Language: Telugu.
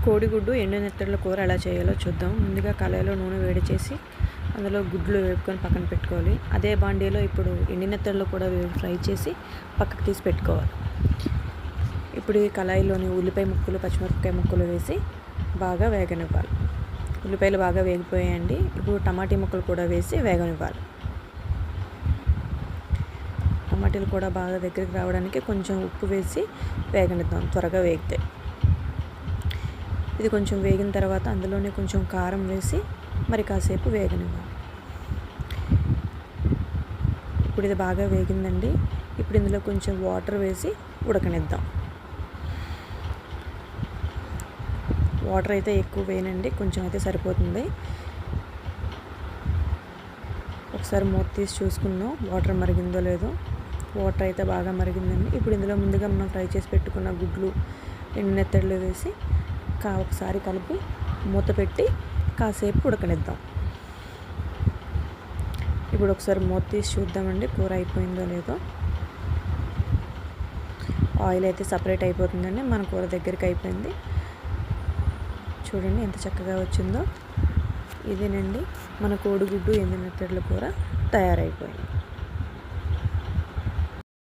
కోడిగుడ్డు ఎండు నెత్తళ్ళ కూర ఎలా చేయాలో చూద్దాం. ముందుగా కళాయిలో నూనె వేడి చేసి అందులో గుడ్లు వేపుకొని పక్కన పెట్టుకోవాలి. అదే బాండీలో ఇప్పుడు ఎండు నెత్తళ్ళు కూడా ఫ్రై చేసి పక్కకు తీసి పెట్టుకోవాలి. ఇప్పుడు ఈ కళాయిలోని ఉల్లిపాయ ముక్కలు, పచ్చిమిరపకాయ ముక్కలు వేసి బాగా వేగనివ్వాలి. ఉల్లిపాయలు బాగా వేగిపోయాయండి. ఇప్పుడు టమాటీ ముక్కలు కూడా వేసి వేగనివ్వాలి. టమాటీలు కూడా బాగా దగ్గరికి రావడానికి కొంచెం ఉప్పు వేసి వేగనిద్దాం, త్వరగా వేగితే. ఇది కొంచెం వేగిన తర్వాత అందులోనే కొంచెం కారం వేసి మరి కాసేపు వేగనివ్వాలి. ఇప్పుడు ఇది బాగా వేగిందండి. ఇప్పుడు ఇందులో కొంచెం వాటర్ వేసి ఉడకనిద్దాం. వాటర్ అయితే ఎక్కువ వేయనండి, కొంచెం అయితే సరిపోతుంది. ఒకసారి మూత తీసి చూసుకుందాం వాటర్ మరిగిందో లేదో. వాటర్ అయితే బాగా మరిగిందండి. ఇప్పుడు ఇందులో ముందుగా మనం ఫ్రై చేసి పెట్టుకున్న గుడ్లు, ఎండు నెత్తళ్ళు వేసి ఒకసారి కలిపి మూత పెట్టి కాసేపు ఉడకనిద్దాం. ఇప్పుడు ఒకసారి మూత తీసి చూద్దామండి కూర అయిపోయిందో లేదో. ఆయిల్ అయితే సపరేట్ అయిపోతుందండి. మన కూర దగ్గరికి అయిపోయింది. చూడండి ఎంత చక్కగా వచ్చిందో. ఇదేనండి మన కోడిగుడ్డు ఎండు నెత్తళ్ళ కూర తయారైపోయింది.